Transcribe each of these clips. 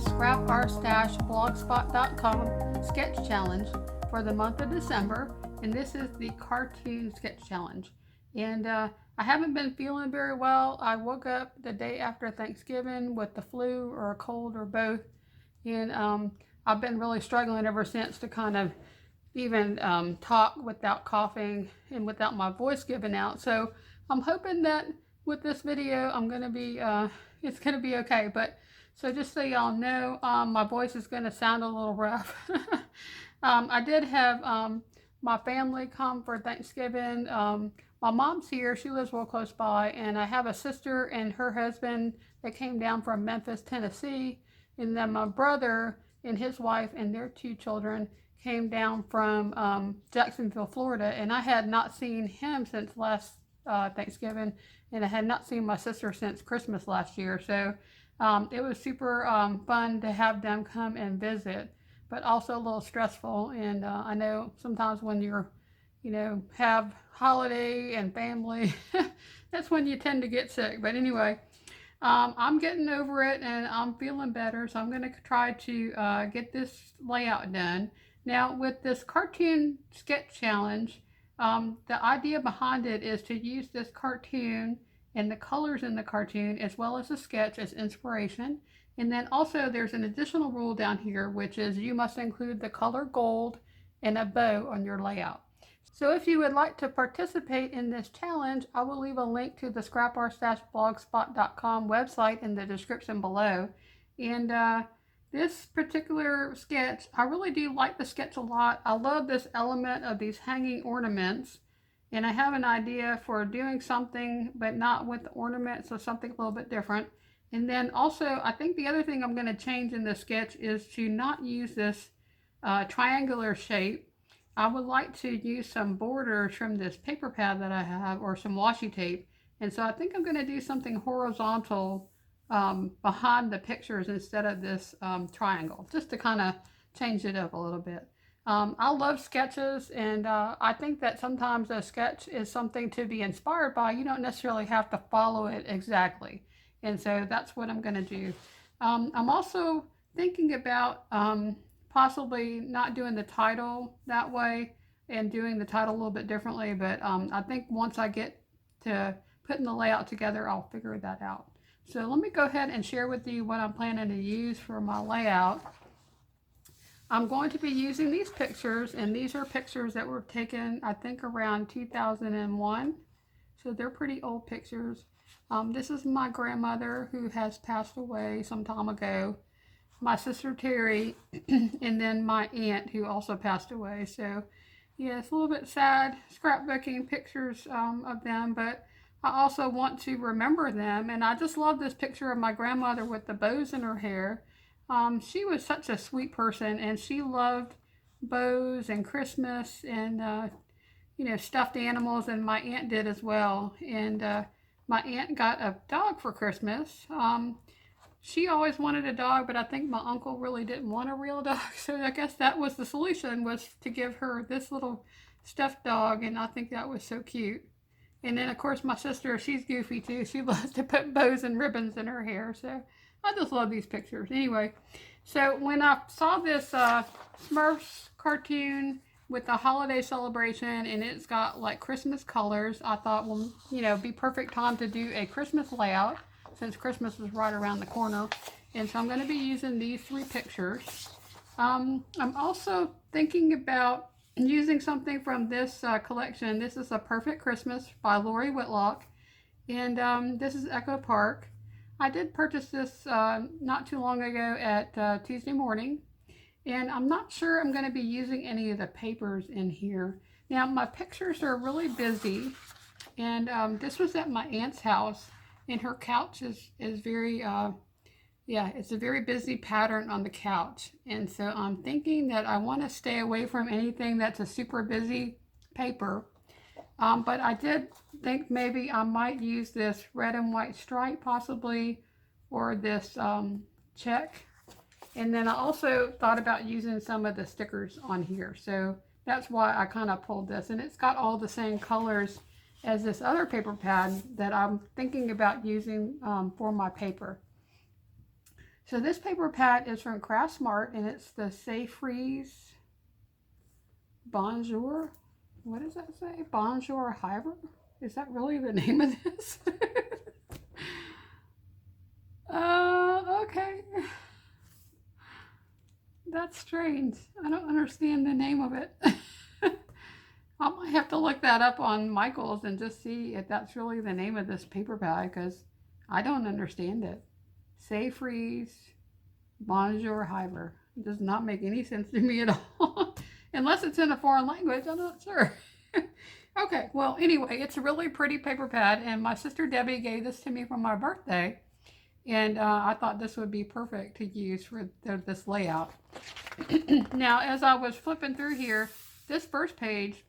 scrapbook.blogspot.com sketch challenge for the month of December, and this is the cartoon sketch challenge. And I haven't been feeling very well. I woke up the day after Thanksgiving with the flu or a cold or both, and I've been really struggling ever since to kind of even talk without coughing and without my voice giving out. So I'm hoping that with this video I'm gonna be it's gonna be okay. But so just so y'all know, my voice is gonna sound a little rough. I did have my family come for Thanksgiving. My mom's here, she lives real close by, and I have a sister and her husband that came down from Memphis, Tennessee, and then my brother and his wife and their 2 children came down from Jacksonville, Florida, and I had not seen him since last Thanksgiving, and I had not seen my sister since Christmas last year. So it was super fun to have them come and visit, but also a little stressful. And I know sometimes when you're, have holiday and family, that's when you tend to get sick. But anyway, I'm getting over it and I'm feeling better, so I'm going to try to get this layout done. Now, with this cartoon sketch challenge, the idea behind it is to use this cartoon and the colors in the cartoon as well as the sketch as inspiration. And then also there's an additional rule down here, which is you must include the color gold and a bow on your layout. So if you would like to participate in this challenge, I will leave a link to the scrapbook.blogspot.com website in the description below. And this particular sketch, I really do like the sketch a lot. I love this element of these hanging ornaments, and I have an idea for doing something but not with the ornaments, so something a little bit different. And then also I think the other thing I'm going to change in this sketch is to not use this triangular shape. I would like to use some borders from this paper pad that I have, or some washi tape, and so I think I'm going to do something horizontal behind the pictures instead of this triangle, just to kind of change it up a little bit. I love sketches, and I think that sometimes a sketch is something to be inspired by. You don't necessarily have to follow it exactly, and so that's what I'm going to do. I'm also thinking about possibly not doing the title that way and doing the title a little bit differently, but I think once I get to putting the layout together, I'll figure that out. So let me go ahead and share with you what I'm planning to use for my layout. I'm going to be using these pictures, and these are pictures that were taken, I think, around 2001. So they're pretty old pictures. This is my grandmother who has passed away some time ago, my sister Terry, and then my aunt who also passed away. So yeah, it's a little bit sad scrapbooking pictures of them, but I also want to remember them. And I just love this picture of my grandmother with the bows in her hair. She was such a sweet person, and she loved bows and Christmas and stuffed animals, and my aunt did as well. And my aunt got a dog for Christmas. She always wanted a dog, but I think my uncle really didn't want a real dog, so I guess that was the solution, was to give her this little stuffed dog, and I think that was so cute. And then, of course, my sister, she's goofy too. She loves to put bows and ribbons in her hair. So I just love these pictures. Anyway, so when I saw this Smurfs cartoon with the holiday celebration, and it's got like Christmas colors, I thought, well, be perfect time to do a Christmas layout since Christmas is right around the corner. And so I'm going to be using these 3 pictures. I'm also thinking about using something from this collection. This is A Perfect Christmas by Lori Whitlock, and this is Echo Park. I did purchase this not too long ago at Tuesday Morning, and I'm not sure I'm going to be using any of the papers in here. Now, my pictures are really busy, and this was at my aunt's house, and her couch is very it's a very busy pattern on the couch, and so I'm thinking that I want to stay away from anything that's a super busy paper. But I did think maybe I might use this red and white stripe possibly, or this check. And then I also thought about using some of the stickers on here, so that's why I kind of pulled this. And it's got all the same colors as this other paper pad that I'm thinking about using for my paper. So this paper pad is from Craftsmart, and it's the Say Freeze Bonjour. What does that say? Bonjour Hyver? Is that really the name of this? Okay. That's strange. I don't understand the name of it. I might have to look that up on Michael's and just see if that's really the name of this paper bag, because I don't understand it. Say Freeze Bonjour Hyver. It does not make any sense to me at all. Unless it's in a foreign language, I'm not sure. Okay, well, anyway, it's a really pretty paper pad, and my sister Debbie gave this to me for my birthday. And I thought this would be perfect to use for this layout. Now, as I was flipping through here, this first page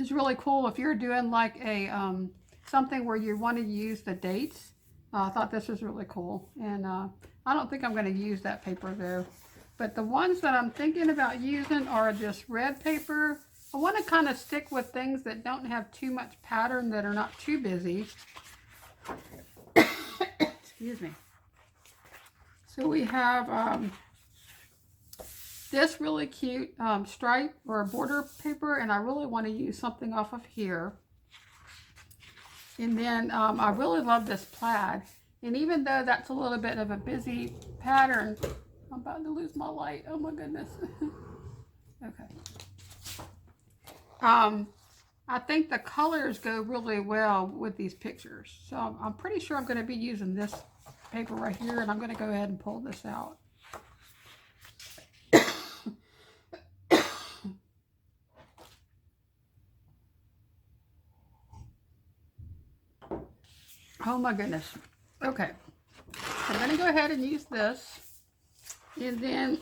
is really cool if you're doing like a something where you want to use the dates. I thought this was really cool, and I don't think I'm going to use that paper though. But the ones that I'm thinking about using are this red paper. I want to kind of stick with things that don't have too much pattern, that are not too busy. Excuse me. So we have this really cute stripe or border paper, and I really want to use something off of here. And then I really love this plaid, and even though that's a little bit of a busy pattern, I'm about to lose my light. Oh my goodness. Okay. I think the colors go really well with these pictures. So I'm pretty sure I'm going to be using this paper right here, and I'm going to go ahead and pull this out. Oh my goodness. Okay. I'm going to go ahead and use this. And then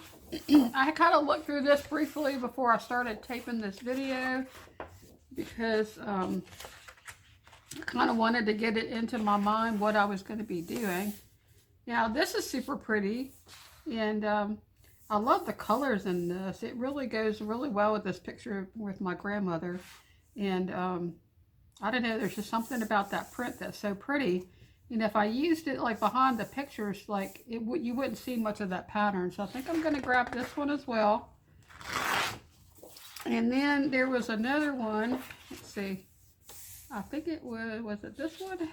I kind of looked through this briefly before I started taping this video, because I kind of wanted to get it into my mind what I was going to be doing. Now this is super pretty, and I love the colors in this. It really goes really well with this picture with my grandmother. And I don't know, there's just something about that print that's so pretty. And if I used it like behind the pictures, like you wouldn't see much of that pattern. So I think I'm going to grab this one as well. And then there was another one. Let's see. I think it was it this one?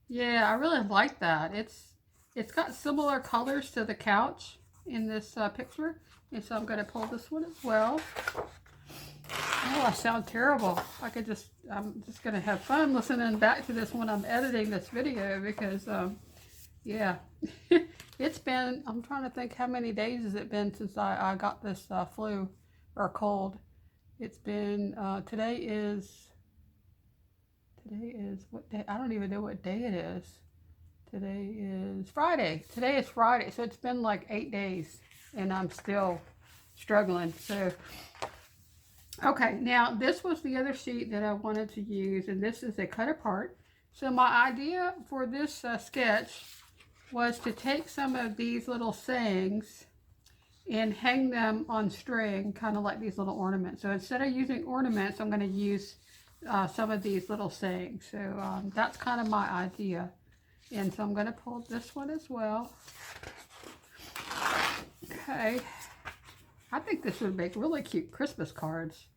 Yeah, I really like that. It's got similar colors to the couch in this picture. And so I'm going to pull this one as well. Oh, I sound terrible. I'm just going to have fun listening back to this when I'm editing this video, because, yeah, it's been, I'm trying to think how many days has it been since I got this flu or cold. It's been, today is what day? I don't even know what day it is. Today is Friday. Today is Friday. So it's been like 8 days, and I'm still struggling. So, okay, now this was the other sheet that I wanted to use, and this is a cut apart. So my idea for this sketch was to take some of these little sayings and hang them on string, kind of like these little ornaments. So instead of using ornaments, I'm going to use some of these little sayings. So that's kind of my idea. And so I'm going to pull this one as well. Okay. I think this would make really cute Christmas cards.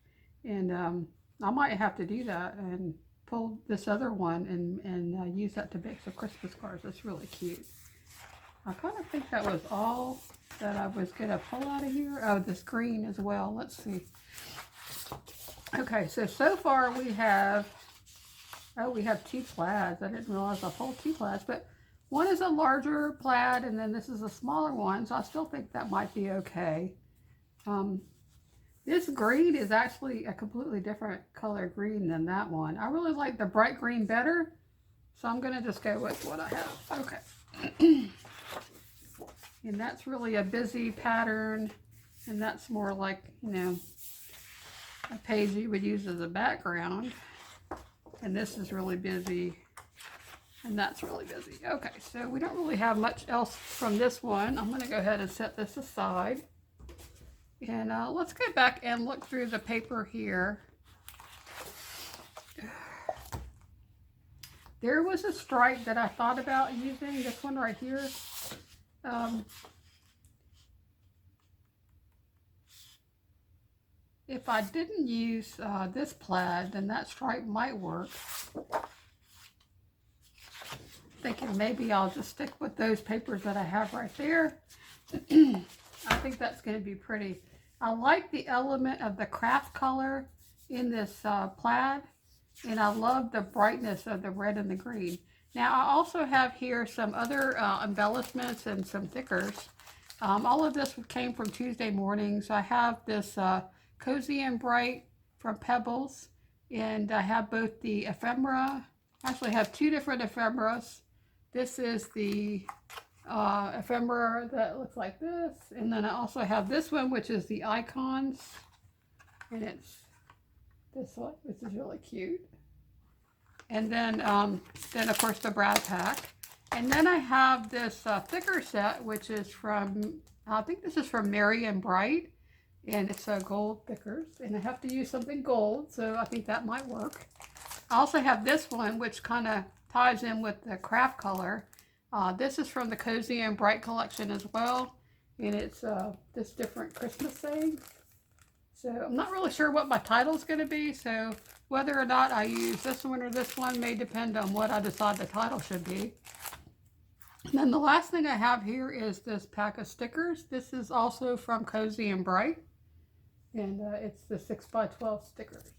And I might have to do that and pull this other one and use that to make some Christmas cards. That's really cute. I kind of think that was all that I was going to pull out of here. Oh, this green as well. Let's see. Okay, so far we have, we have 2 plaids. I didn't realize I pulled 2 plaids, but one is a larger plaid, and then this is a smaller one, so I still think that might be okay. This green is actually a completely different color green than that one. I really like the bright green better, so I'm going to just go with what I have. Okay. And that's really a busy pattern, and that's more like, you know, a page you would use as a background. And this is really busy, and that's really busy. Okay, so we don't really have much else from this one. I'm going to go ahead and set this aside. And let's go back and look through the paper here. There was a stripe that I thought about using, this one right here. Um, if I didn't use this plaid, then that stripe might work. Thinking maybe I'll just stick with those papers that I have right there. I think that's going to be pretty. I like the element of the craft color in this plaid, and I love the brightness of the red and the green. Now I also have here some other embellishments and some thickers. All of this came from Tuesday Mornings. I have this Cozy and Bright from Pebbles, and I have both the ephemera. Actually, I have two different ephemeras. This is the ephemera that looks like this, and then I also have this one, which is the icons, and it's this one, which is really cute. And then of course the brad pack, and then I have this thicker set, which is from I think this is from Merry and Bright, and it's gold thickers, and I have to use something gold, so I think that might work. I also have this one, which kind of ties in with the craft color. This is from the Cozy and Bright collection as well, and it's this different Christmas saying. So I'm not really sure what my title is going to be, so whether or not I use this one or this one may depend on what I decide the title should be. And then the last thing I have here is this pack of stickers. This is also from Cozy and Bright, and it's the 6x12 stickers.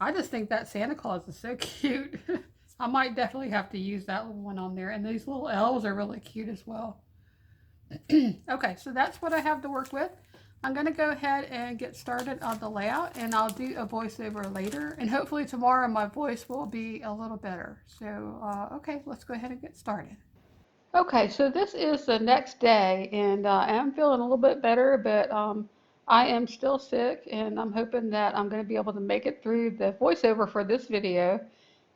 I just think that Santa Claus is so cute. I might definitely have to use that little one on there. And these little elves are really cute as well. Okay, so that's what I have to work with. I'm going to go ahead and get started on the layout, and I'll do a voiceover later. And hopefully tomorrow my voice will be a little better. So, okay, let's go ahead and get started. Okay, so this is the next day, and I am feeling a little bit better, but I am still sick, and I'm hoping that I'm going to be able to make it through the voiceover for this video.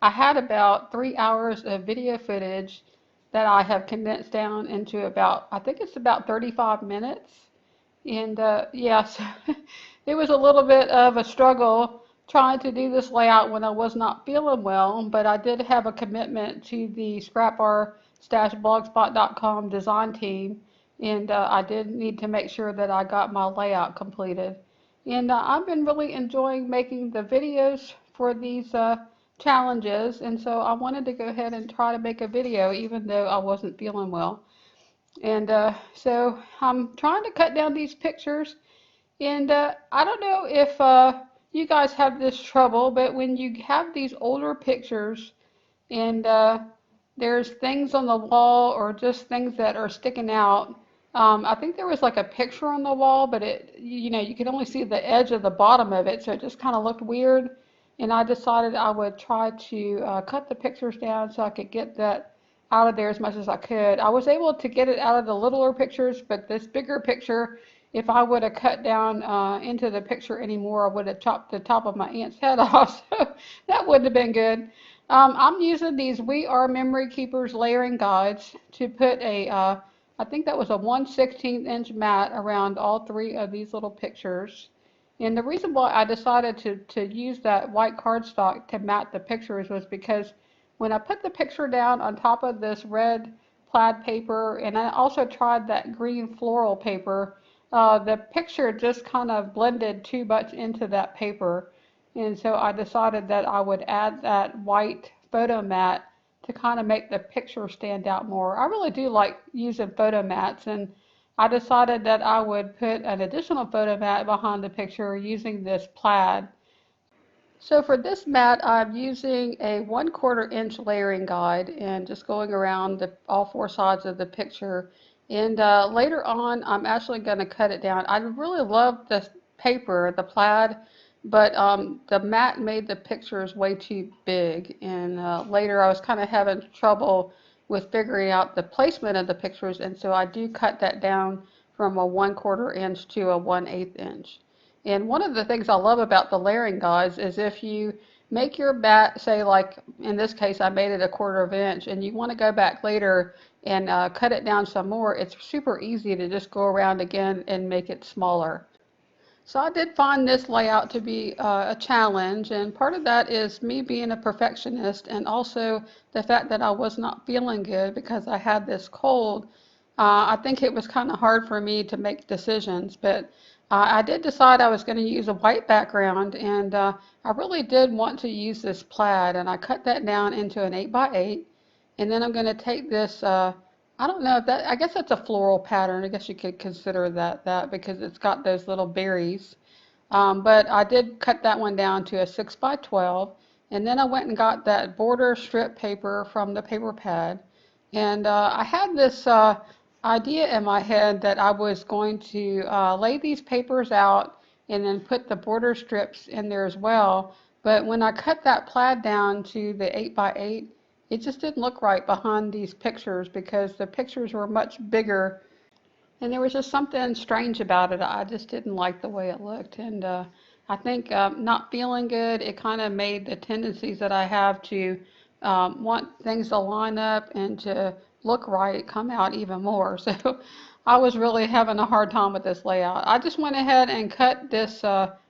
I had about 3 hours of video footage that I have condensed down into about, I think it's about 35 minutes. And yeah, so it was a little bit of a struggle trying to do this layout when I was not feeling well, but I did have a commitment to the scrapbar-blogspot.com design team, and I did need to make sure that I got my layout completed. And I've been really enjoying making the videos for these challenges, and so I wanted to go ahead and try to make a video even though I wasn't feeling well. And so I'm trying to cut down these pictures. And I don't know if you guys have this trouble, but when you have these older pictures and there's things on the wall or just things that are sticking out. I think there was like a picture on the wall, but you could only see the edge of the bottom of it, so it just kind of looked weird. And I decided I would try to cut the pictures down so I could get that out of there as much as I could. I was able to get it out of the littler pictures, but this bigger picture, if I would have cut down into the picture anymore, I would have chopped the top of my aunt's head off. So that wouldn't have been good. I'm using these We Are Memory Keepers layering guides to put I think that was a 1/16 inch mat around all three of these little pictures. And the reason why I decided to use that white cardstock to mat the pictures was because when I put the picture down on top of this red plaid paper, and I also tried that green floral paper, the picture just kind of blended too much into that paper. And so I decided that I would add that white photo mat to kind of make the picture stand out more. I really do like using photo mats, and I decided that I would put an additional photo mat behind the picture using this plaid. So for this mat, I'm using a 1/4 inch layering guide and just going around all four sides of the picture. And later on, I'm actually going to cut it down. I really love the paper, the plaid, but the mat made the pictures way too big. And later I was kind of having trouble with figuring out the placement of the pictures, and so I do cut that down from a 1/4 inch to a 1/8 inch. And one of the things I love about the layering guides is if you make your bat, say like in this case I made it a 1/4 inch, and you want to go back later and cut it down some more, it's super easy to just go around again and make it smaller. So I did find this layout to be a challenge, and part of that is me being a perfectionist, and also the fact that I was not feeling good because I had this cold. I think it was kind of hard for me to make decisions, but I did decide I was going to use a white background, and I really did want to use this plaid, and I cut that down into an 8 by 8, and then I'm going to take this. I don't know if that, I guess that's a floral pattern. I guess you could consider that because it's got those little berries. But I did cut that one down to a 6 by 12, and then I went and got that border strip paper from the paper pad. And I had this idea in my head that I was going to lay these papers out and then put the border strips in there as well. But when I cut that plaid down to the 8 by 8, it just didn't look right behind these pictures because the pictures were much bigger and there was just something strange about it. I just didn't like the way it looked. And I think not feeling good, it kind of made the tendencies that I have to want things to line up and to look right come out even more. So I was really having a hard time with this layout. I just went ahead and cut this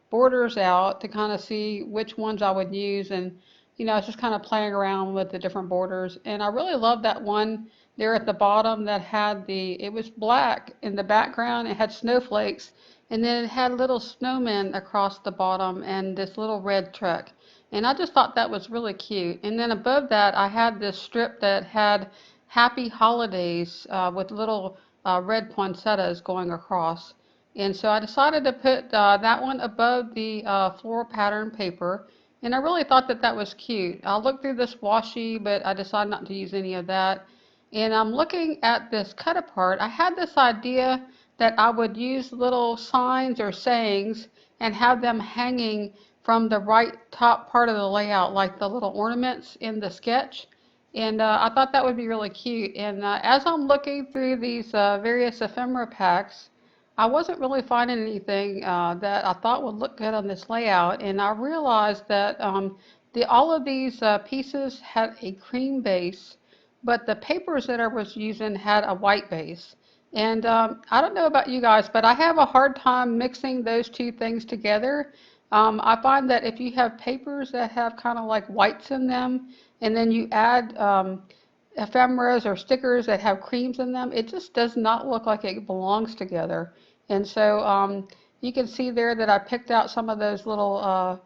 borders out to kind of see which ones I would use. And, I was just kind of playing around with the different borders. And I really love that one there at the bottom that had it was black in the background, it had snowflakes, and then it had little snowmen across the bottom and this little red truck. And I just thought that was really cute. And then above that, I had this strip that had Happy Holidays with little red poinsettias going across. And so I decided to put that one above the floral pattern paper. And I really thought that that was cute. I looked through this washi, but I decided not to use any of that. And I'm looking at this cut apart. I had this idea that I would use little signs or sayings and have them hanging from the right top part of the layout, like the little ornaments in the sketch. And I thought that would be really cute. And as I'm looking through these various ephemera packs, I wasn't really finding anything that I thought would look good on this layout. And I realized that all of these pieces had a cream base, but the papers that I was using had a white base. And I don't know about you guys, but I have a hard time mixing those two things together. I find that if you have papers that have kind of like whites in them, and then you add ephemeras or stickers that have creams in them, it just does not look like it belongs together. And so you can see there that I picked out some of those little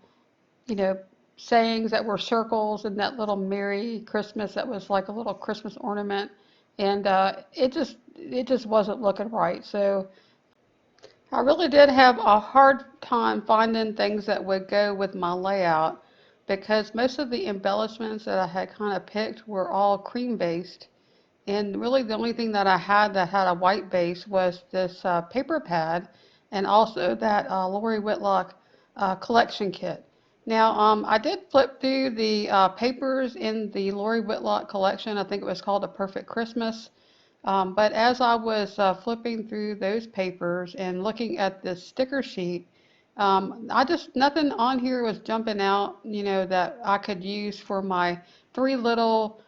you know, sayings that were circles and that little Merry Christmas that was like a little Christmas ornament. And it just wasn't looking right. So I really did have a hard time finding things that would go with my layout because most of the embellishments that I had kind of picked were all cream based. And really, the only thing that I had that had a white base was this paper pad and also that Lori Whitlock collection kit. Now, I did flip through the papers in the Lori Whitlock collection. I think it was called A Perfect Christmas. But as I was flipping through those papers and looking at this sticker sheet, nothing on here was jumping out, that I could use for my three little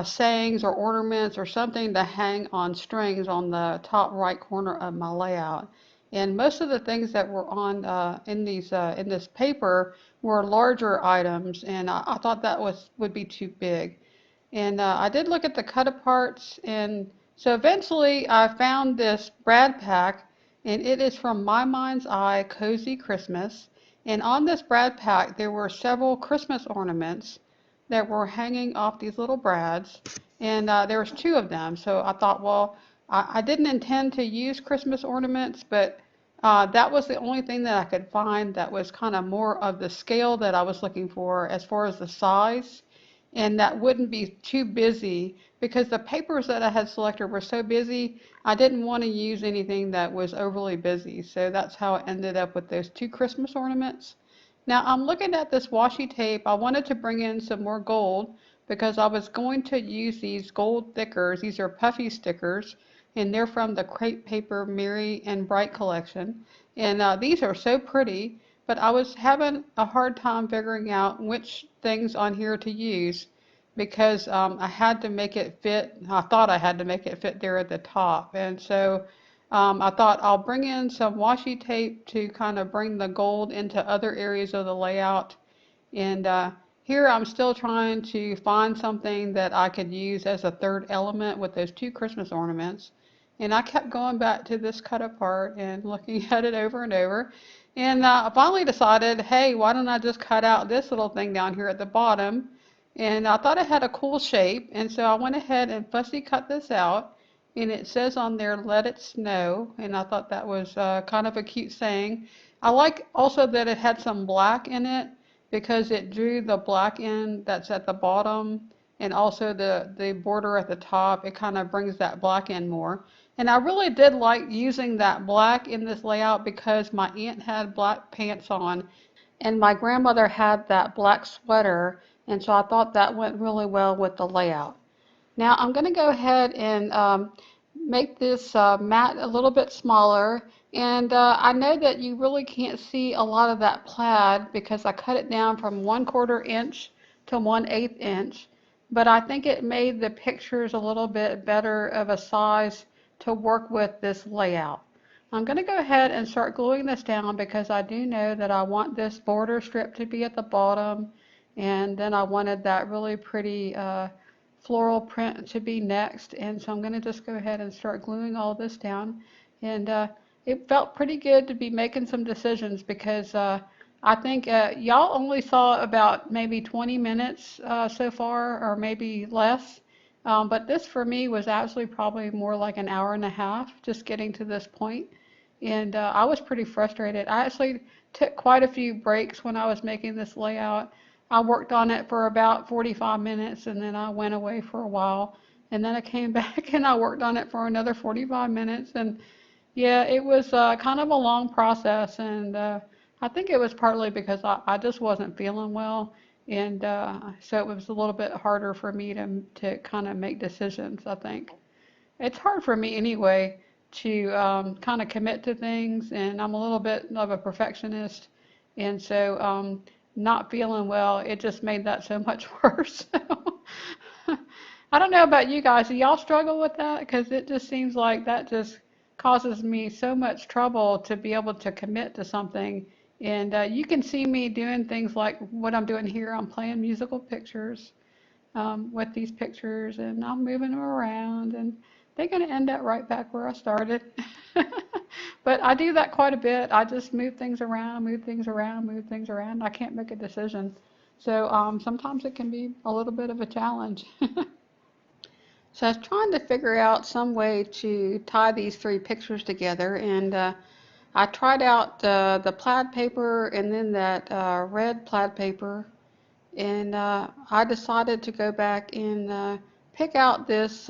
sayings or ornaments or something to hang on strings on the top right corner of my layout. And most of the things that were on in this paper were larger items, and I thought that would be too big. And I did look at the cut aparts, and so eventually I found this brad pack, and it is from My Mind's Eye Cozy Christmas. And on this brad pack, there were several Christmas ornaments that were hanging off these little brads, and there was two of them. So I thought, well, I didn't intend to use Christmas ornaments, but that was the only thing that I could find that was kind of more of the scale that I was looking for as far as the size and that wouldn't be too busy because the papers that I had selected were so busy, I didn't want to use anything that was overly busy. So that's how I ended up with those two Christmas ornaments. Now I'm looking at this washi tape. I wanted to bring in some more gold because I was going to use these gold thickers. These are puffy stickers and they're from the Crepe Paper Merry and Bright collection. And these are so pretty, but I was having a hard time figuring out which things on here to use because I had to make it fit. I thought I had to make it fit there at the top. And so I thought I'll bring in some washi tape to kind of bring the gold into other areas of the layout. And here I'm still trying to find something that I could use as a third element with those two Christmas ornaments. And I kept going back to this cut apart and looking at it over and over. And I finally decided, hey, why don't I just cut out this little thing down here at the bottom? And I thought it had a cool shape. And so I went ahead and fussy cut this out. And it says on there, let it snow. And I thought that was kind of a cute saying. I like also that it had some black in it because it drew the black end that's at the bottom and also the border at the top. It kind of brings that black in more. And I really did like using that black in this layout because my aunt had black pants on and my grandmother had that black sweater, and so I thought that went really well with the layout. Now I'm going to go ahead and make this mat a little bit smaller. And I know that you really can't see a lot of that plaid because I cut it down from 1/4 inch to 1/8 inch. But I think it made the pictures a little bit better of a size to work with this layout. I'm going to go ahead and start gluing this down because I do know that I want this border strip to be at the bottom. And then I wanted that really pretty floral print to be next. And so I'm going to just go ahead and start gluing all this down. And it felt pretty good to be making some decisions because I think y'all only saw about maybe 20 minutes so far, or maybe less. But this for me was actually probably more like an hour and a half just getting to this point. And I was pretty frustrated. I actually took quite a few breaks when I was making this layout. I worked on it for about 45 minutes and then I went away for a while. And then I came back and I worked on it for another 45 minutes. And yeah, it was kind of a long process. And I think it was partly because I just wasn't feeling well. And so it was a little bit harder for me to kind of make decisions, I think. It's hard for me anyway to kind of commit to things, and I'm a little bit of a perfectionist, and so not feeling well, it just made that so much worse. I don't know about you guys. Do y'all struggle with that? Because it just seems like that just causes me so much trouble to be able to commit to something. And you can see me doing things like what I'm doing here. I'm playing musical pictures with these pictures and I'm moving them around and they're going to end up right back where I started. But I do that quite a bit. I just move things around, move things around, move things around. I can't make a decision. So sometimes it can be a little bit of a challenge. So I was trying to figure out some way to tie these three pictures together, and I tried out the plaid paper and then that red plaid paper, and I decided to go back and pick out this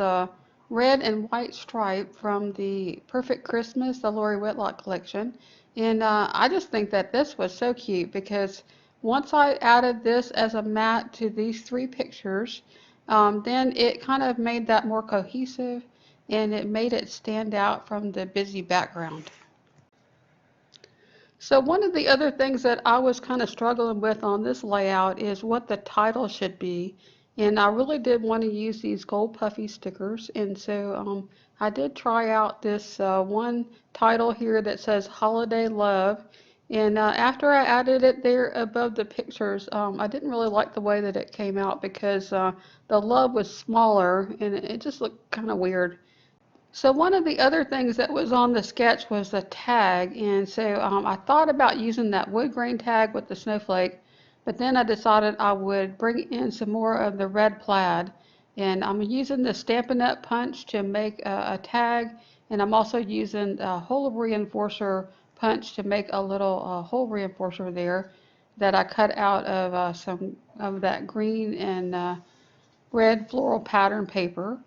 red and white stripe from the Perfect Christmas, the Lori Whitlock collection. And I just think that this was so cute because once I added this as a mat to these three pictures, then it kind of made that more cohesive and it made it stand out from the busy background. So one of the other things that I was kind of struggling with on this layout is what the title should be. And I really did want to use these gold puffy stickers. And so I did try out this one title here that says Holiday Love. And after I added it there above the pictures, I didn't really like the way that it came out because the love was smaller and it just looked kind of weird. So one of the other things that was on the sketch was the tag, and so I thought about using that wood grain tag with the snowflake, but then I decided I would bring in some more of the red plaid, and I'm using the Stampin' Up! Punch to make a tag, and I'm also using a hole reinforcer punch to make a little hole reinforcer there that I cut out of some of that green and red floral pattern paper.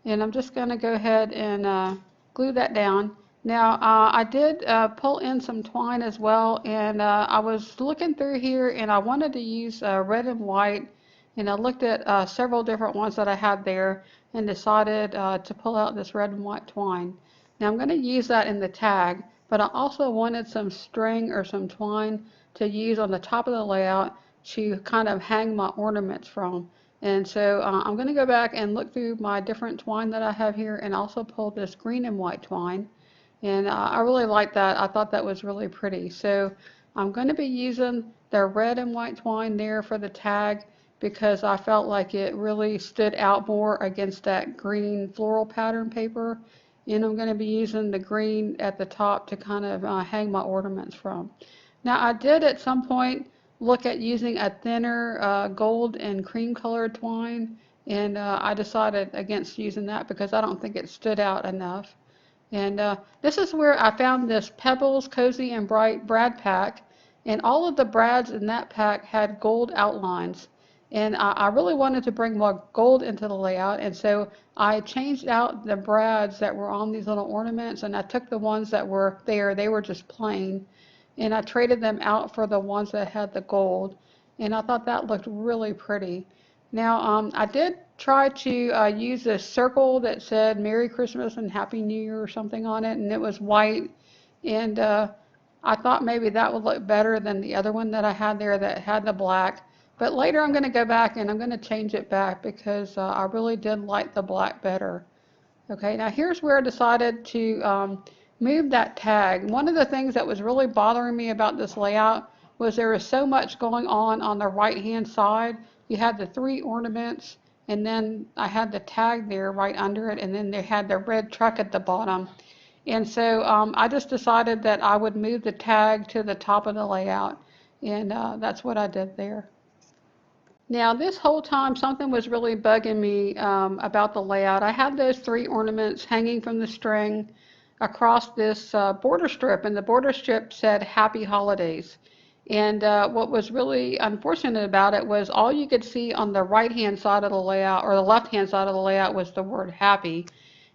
And I'm just going to go ahead and glue that down. Now, I did pull in some twine as well, and I was looking through here and I wanted to use red and white, and I looked at several different ones that I had there and decided to pull out this red and white twine. Now, I'm going to use that in the tag, but I also wanted some string or some twine to use on the top of the layout to kind of hang my ornaments from. And so I'm going to go back and look through my different twine that I have here and also pull this green and white twine. And I really like that. I thought that was really pretty. So I'm going to be using the red and white twine there for the tag because I felt like it really stood out more against that green floral pattern paper. And I'm going to be using the green at the top to kind of hang my ornaments from. Now I did at some point look at using a thinner gold and cream colored twine, and I decided against using that because I don't think it stood out enough. And this is where I found this Pebbles Cozy and Bright brad pack, and all of the brads in that pack had gold outlines. And I really wanted to bring more gold into the layout, and so I changed out the brads that were on these little ornaments, and I took the ones that were there, they were just plain, and I traded them out for the ones that had the gold, and I thought that looked really pretty. Now, I did try to use this circle that said Merry Christmas and Happy New Year or something on it, and it was white. And I thought maybe that would look better than the other one that I had there that had the black. But later I'm going to go back and I'm going to change it back because I really did like the black better. Okay, now here's where I decided to move that tag. One of the things that was really bothering me about this layout was there was so much going on the right hand side. You had the three ornaments, and then I had the tag there right under it, and then they had the red truck at the bottom. And so I just decided that I would move the tag to the top of the layout, and that's what I did there. Now, this whole time, something was really bugging me about the layout. I had those three ornaments hanging from the string across this border strip, and the border strip said Happy Holidays. And what was really unfortunate about it was all you could see on the right-hand side of the layout, or the left-hand side of the layout, was the word happy.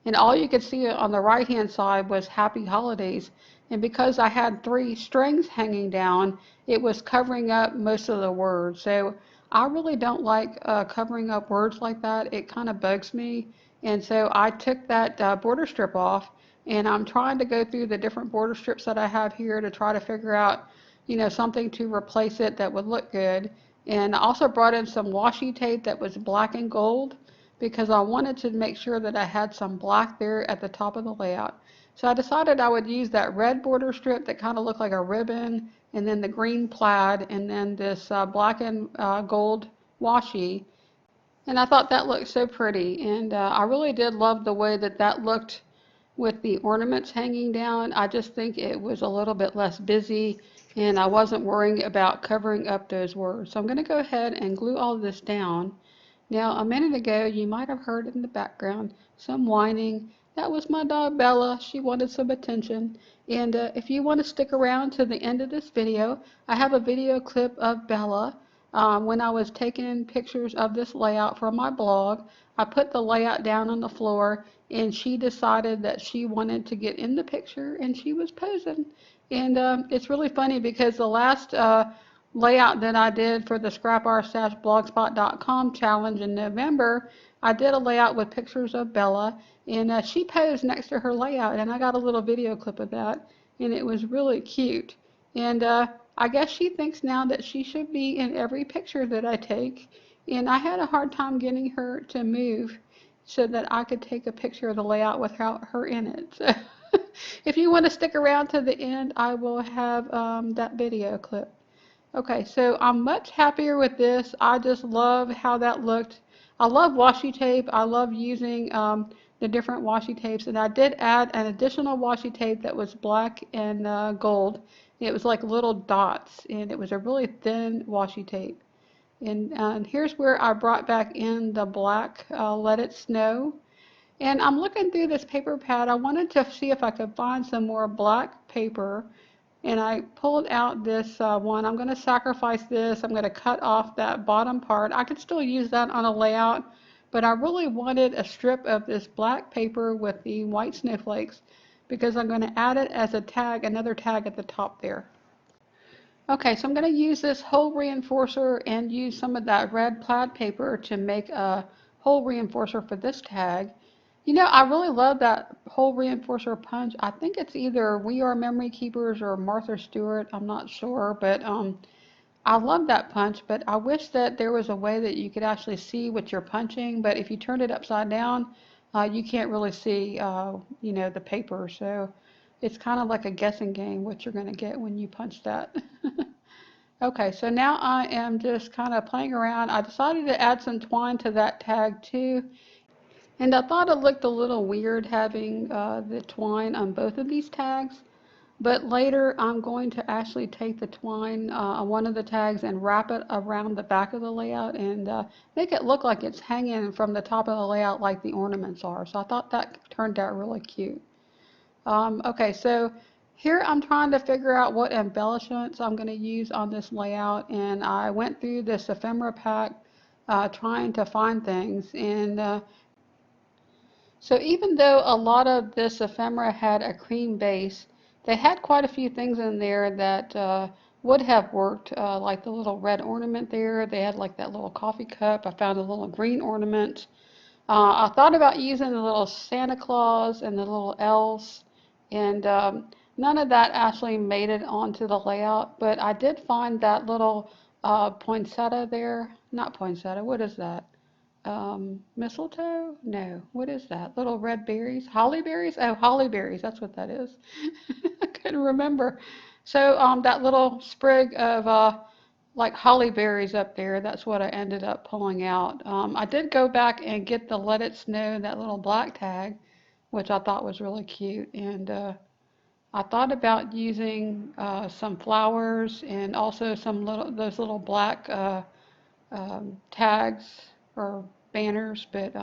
And all you could see on the right-hand side was Happy Holidays. And because I had three strings hanging down, it was covering up most of the words. So I really don't like covering up words like that. It kind of bugs me. And so I took that border strip off, and I'm trying to go through the different border strips that I have here to try to figure out, something to replace it that would look good. And I also brought in some washi tape that was black and gold because I wanted to make sure that I had some black there at the top of the layout. So I decided I would use that red border strip that kind of looked like a ribbon, and then the green plaid, and then this black and gold washi. And I thought that looked so pretty, and I really did love the way that that looked with the ornaments hanging down. I just think it was a little bit less busy, and I wasn't worrying about covering up those words. So I'm going to go ahead and glue all this down. Now, a minute ago, you might have heard in the background some whining. That was my dog Bella. She wanted some attention. And if you want to stick around to the end of this video, I have a video clip of Bella when I was taking pictures of this layout for my blog. I put the layout down on the floor, and she decided that she wanted to get in the picture, and she was posing. And it's really funny because the last layout that I did for the scrapart-blogspot.com challenge in November, I did a layout with pictures of Bella, and she posed next to her layout, and I got a little video clip of that, and it was really cute. And I guess she thinks now that she should be in every picture that I take, and I had a hard time getting her to move so that I could take a picture of the layout without her in it. So if you want to stick around to the end, I will have that video clip. Okay, so I'm much happier with this. I just love how that looked. I love washi tape. I love using the different washi tapes, and I did add an additional washi tape that was black and gold. It was like little dots, and it was a really thin washi tape. And here's where I brought back in the black Let It Snow. And I'm looking through this paper pad. I wanted to see if I could find some more black paper, and I pulled out this one. I'm going to sacrifice this. I'm going to cut off that bottom part. I could still use that on a layout, but I really wanted a strip of this black paper with the white snowflakes because I'm going to add it as a tag, another tag at the top there. Okay, so I'm going to use this hole reinforcer and use some of that red plaid paper to make a hole reinforcer for this tag. I really love that hole reinforcer punch. I think it's either We Are Memory Keepers or Martha Stewart. I'm not sure, but I love that punch, but I wish that there was a way that you could actually see what you're punching, but if you turn it upside down, you can't really see, the paper. So it's kind of like a guessing game what you're going to get when you punch that. Okay, so now I am just kind of playing around. I decided to add some twine to that tag too. And I thought it looked a little weird having the twine on both of these tags. But later I'm going to actually take the twine on one of the tags and wrap it around the back of the layout and make it look like it's hanging from the top of the layout like the ornaments are. So I thought that turned out really cute. Okay, so here I'm trying to figure out what embellishments I'm going to use on this layout, and I went through this ephemera pack trying to find things. And so even though a lot of this ephemera had a cream base, they had quite a few things in there that would have worked, like the little red ornament there. They had like that little coffee cup. I found a little green ornament. I thought about using the little Santa Claus and the little elves, and none of that actually made it onto the layout, but I did find that little poinsettia there. Not poinsettia, what is that? Mistletoe? No, what is that? Little red berries? Holly berries? Oh, holly berries, that's what that is. I couldn't remember. So that little sprig of like holly berries up there, that's what I ended up pulling out. I did go back and get the Let It Snow, that little black tag, which I thought was really cute. And I thought about using some flowers and also some little those little black tags or banners, but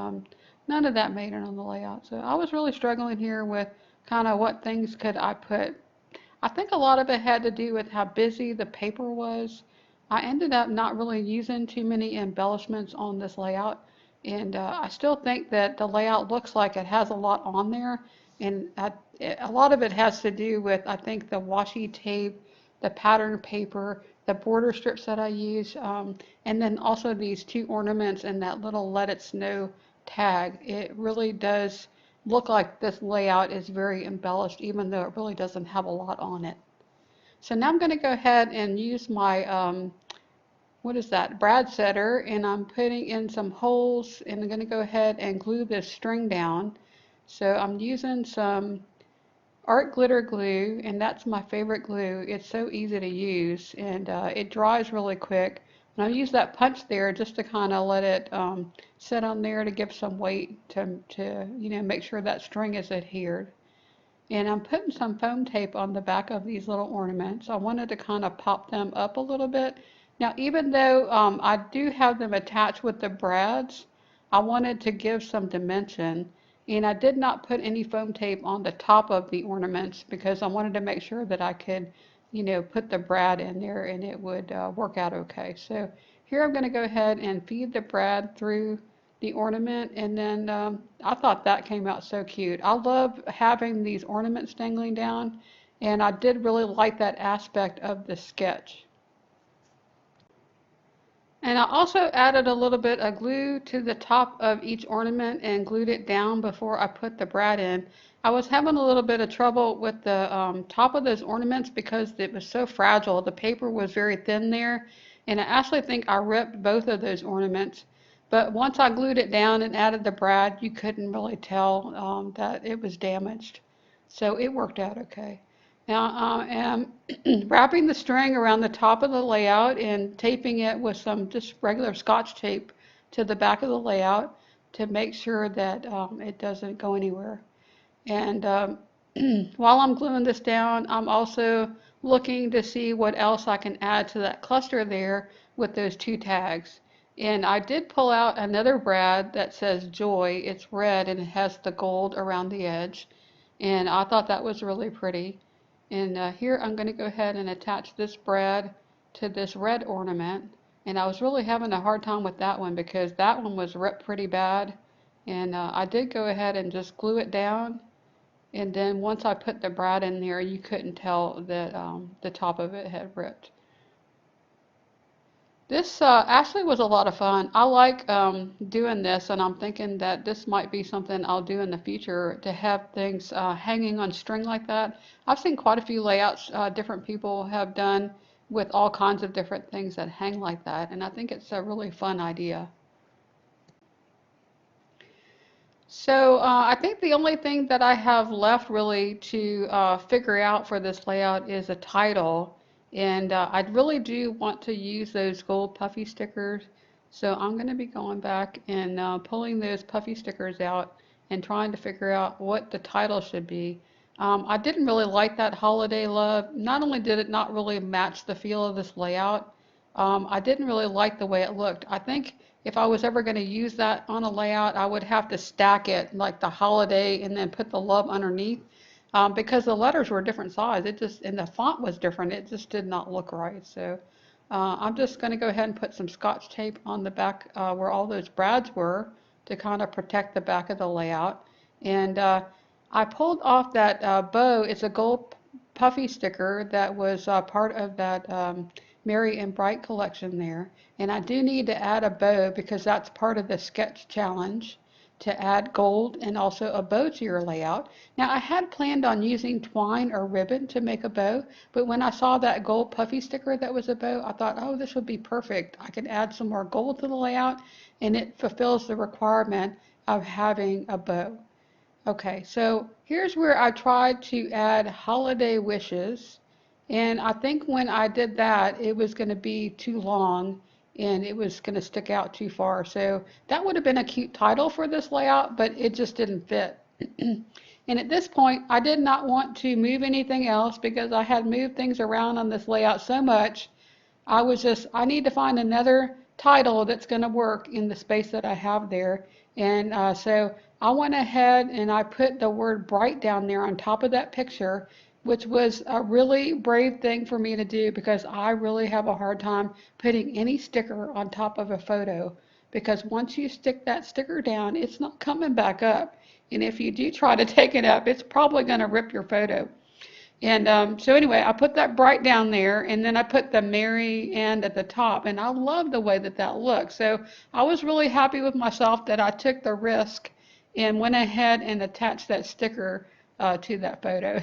none of that made it on the layout. So I was really struggling here with kind of what things could I put. I think a lot of it had to do with how busy the paper was. I ended up not really using too many embellishments on this layout, and I still think that the layout looks like it has a lot on there, and a lot of it has to do with, I think, the washi tape, the pattern paper, the border strips that I use, and then also these two ornaments and that little Let It Snow tag. It really does look like this layout is very embellished, even though it really doesn't have a lot on it. So now I'm going to go ahead and use my, what is that, brad setter, and I'm putting in some holes, and I'm going to go ahead and glue this string down. So I'm using some art glitter glue, and that's my favorite glue. It's so easy to use, and it dries really quick. And I'll use that punch there just to kind of let it sit on there to give some weight to make sure that string is adhered. And I'm putting some foam tape on the back of these little ornaments. I wanted to kind of pop them up a little bit. Now, even though I do have them attached with the brads, I wanted to give some dimension. And I did not put any foam tape on the top of the ornaments because I wanted to make sure that I could, put the brad in there and it would work out okay. So here I'm going to go ahead and feed the brad through the ornament, and then I thought that came out so cute. I love having these ornaments dangling down, and I did really like that aspect of the sketch. And I also added a little bit of glue to the top of each ornament and glued it down before I put the brad in. I was having a little bit of trouble with the top of those ornaments because it was so fragile. The paper was very thin there, and I actually think I ripped both of those ornaments. But once I glued it down and added the brad, you couldn't really tell that it was damaged. So it worked out okay. Now I am wrapping the string around the top of the layout and taping it with some just regular Scotch tape to the back of the layout to make sure that it doesn't go anywhere. And while I'm gluing this down, I'm also looking to see what else I can add to that cluster there with those two tags. And I did pull out another brad that says Joy. It's red and it has the gold around the edge. And I thought that was really pretty. And here I'm going to go ahead and attach this brad to this red ornament. And I was really having a hard time with that one because that one was ripped pretty bad. And I did go ahead and just glue it down, and then once I put the brad in there, you couldn't tell that the top of it had ripped. This actually was a lot of fun. I like doing this, and I'm thinking that this might be something I'll do in the future to have things hanging on string like that. I've seen quite a few layouts different people have done with all kinds of different things that hang like that, and I think it's a really fun idea. So I think the only thing that I have left really to figure out for this layout is a title. And I really do want to use those gold puffy stickers. So I'm going to be going back and pulling those puffy stickers out and trying to figure out what the title should be. I didn't really like that holiday love. Not only did it not really match the feel of this layout, I didn't really like the way it looked. I think if I was ever going to use that on a layout, I would have to stack it like the holiday and then put the love underneath, because the letters were a different size. It just, and the font was different. It just did not look right. So I'm just going to go ahead and put some Scotch tape on the back where all those brads were to kind of protect the back of the layout. And I pulled off that bow. It's a gold puffy sticker that was part of that Merry and Bright collection there. And I do need to add a bow because that's part of the sketch challenge, to add gold and also a bow to your layout. Now I had planned on using twine or ribbon to make a bow, but when I saw that gold puffy sticker that was a bow, I thought, oh, this would be perfect. I can add some more gold to the layout and it fulfills the requirement of having a bow. Okay, so here's where I tried to add holiday wishes. And I think when I did that, it was going to be too long and it was going to stick out too far. So that would have been a cute title for this layout, but it just didn't fit. And at this point, I did not want to move anything else because I had moved things around on this layout so much. I need to find another title that's going to work in the space that I have there. And so I went ahead and I put the word bright down there on top of that picture, which was a really brave thing for me to do because I really have a hard time putting any sticker on top of a photo. Because once you stick that sticker down, it's not coming back up. And if you do try to take it up, it's probably going to rip your photo. And so anyway, I put that bright down there, and then I put the Mary end at the top, and I love the way that that looks. So I was really happy with myself that I took the risk and went ahead and attached that sticker to that photo.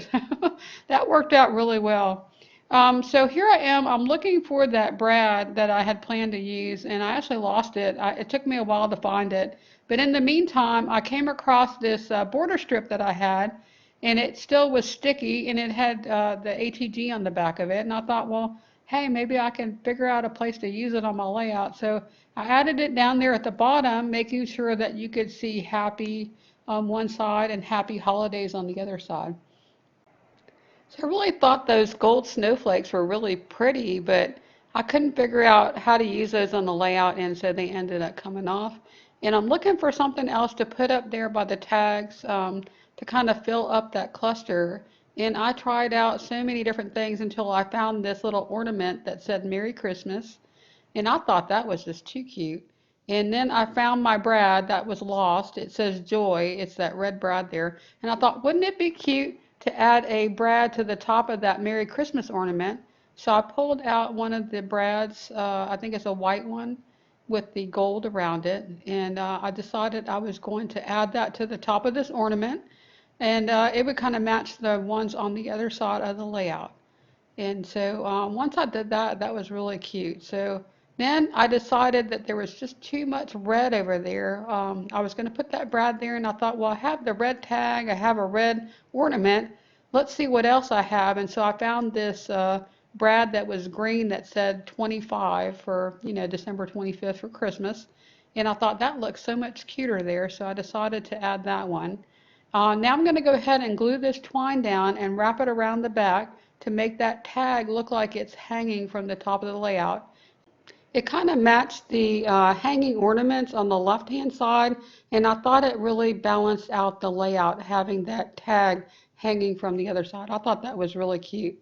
That worked out really well. So here I am. I'm looking for that brad that I had planned to use, and I actually lost it. It took me a while to find it. But in the meantime, I came across this border strip that I had, and it still was sticky, and it had the ATG on the back of it. And I thought, well, hey, maybe I can figure out a place to use it on my layout. So I added it down there at the bottom, making sure that you could see happy on one side and happy holidays on the other side. So I really thought those gold snowflakes were really pretty, but I couldn't figure out how to use those on the layout, and so they ended up coming off. And I'm looking for something else to put up there by the tags to kind of fill up that cluster. And I tried out so many different things until I found this little ornament that said Merry Christmas. And I thought that was just too cute. And then I found my brad that was lost. It says Joy. It's that red brad there. And I thought, wouldn't it be cute to add a brad to the top of that Merry Christmas ornament? So I pulled out one of the brads. I think it's a white one with the gold around it. And I decided I was going to add that to the top of this ornament. And it would kind of match the ones on the other side of the layout. And so once I did that, that was really cute. So then I decided that there was just too much red over there. I was going to put that brad there, and I thought, well, I have the red tag, I have a red ornament. Let's see what else I have. And so I found this brad that was green that said 25 for, December 25th for Christmas. And I thought that looked so much cuter there, so I decided to add that one. Now I'm going to go ahead and glue this twine down and wrap it around the back to make that tag look like it's hanging from the top of the layout. It kind of matched the hanging ornaments on the left-hand side, and I thought it really balanced out the layout having that tag hanging from the other side. I thought that was really cute.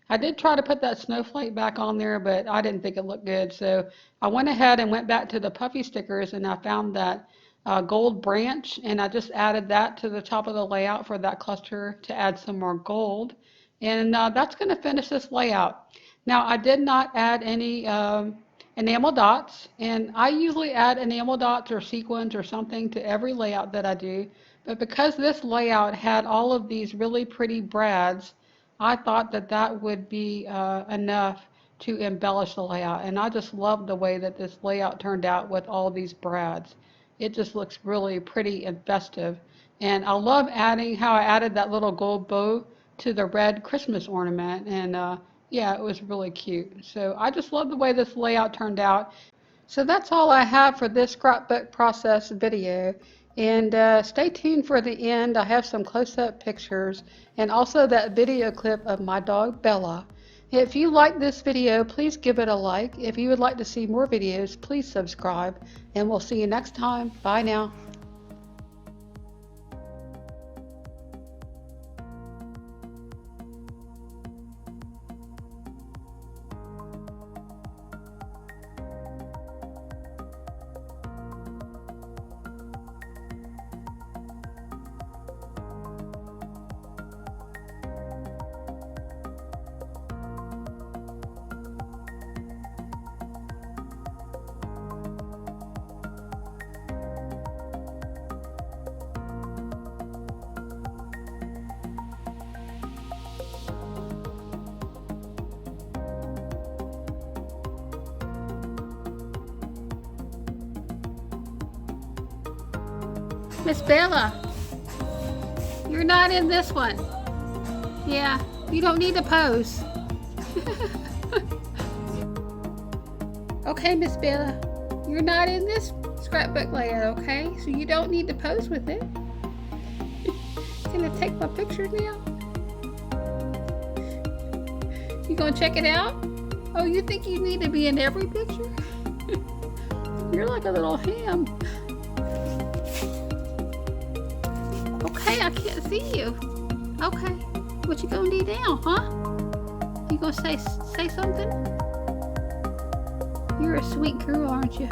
I did try to put that snowflake back on there, but I didn't think it looked good, so I went ahead and went back to the puffy stickers, and I found that gold branch, and I just added that to the top of the layout for that cluster to add some more gold. And that's going to finish this layout. Now, I did not add any enamel dots, and I usually add enamel dots or sequins or something to every layout that I do, but because this layout had all of these really pretty brads, I thought that that would be enough to embellish the layout, and I just love the way that this layout turned out with all these brads. it just looks really pretty and festive. And I love adding how I added that little gold bow to the red Christmas ornament. And yeah, it was really cute. So I just love the way this layout turned out. So that's all I have for this scrapbook process video. And stay tuned for the end. I have some close-up pictures and also that video clip of my dog Bella. If you like this video, please give it a like. If you would like to see more videos, please subscribe. And we'll see you next time. Bye now. Miss Bella, you're not in this one. Yeah, you don't need to pose. Okay, Miss Bella, you're not in this scrapbook layout, okay? So you don't need to pose with it. Gonna take my pictures now? You gonna check it out? Oh, you think you need to be in every picture? You're like a little ham. Okay, I can't see you. Okay, what you gonna do now, huh? You gonna say something? You're a sweet girl, aren't you?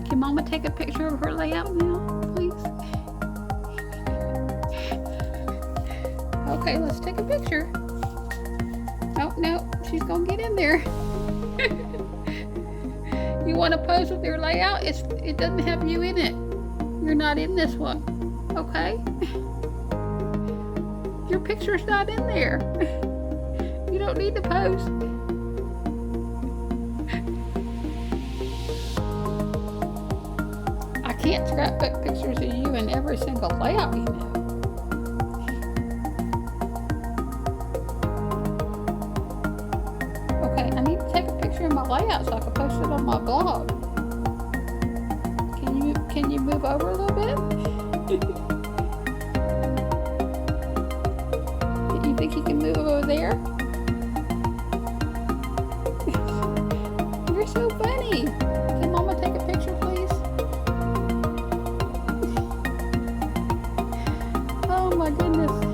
Can Mama take a picture of her layout now, please? Okay, let's take a picture. Oh, no, she's gonna get in there. You want to pose with your layout? It doesn't have you in it. You're not in this one. Okay? Your picture's not in there. You don't need to pose. I can't scrapbook pictures of you in every single layout, you know. Okay, I need to take a picture of my layout so I can post it on my blog. Can you move over a little bit? You think you can move over there? You're so funny. Can Mama take a picture, please? Oh my goodness.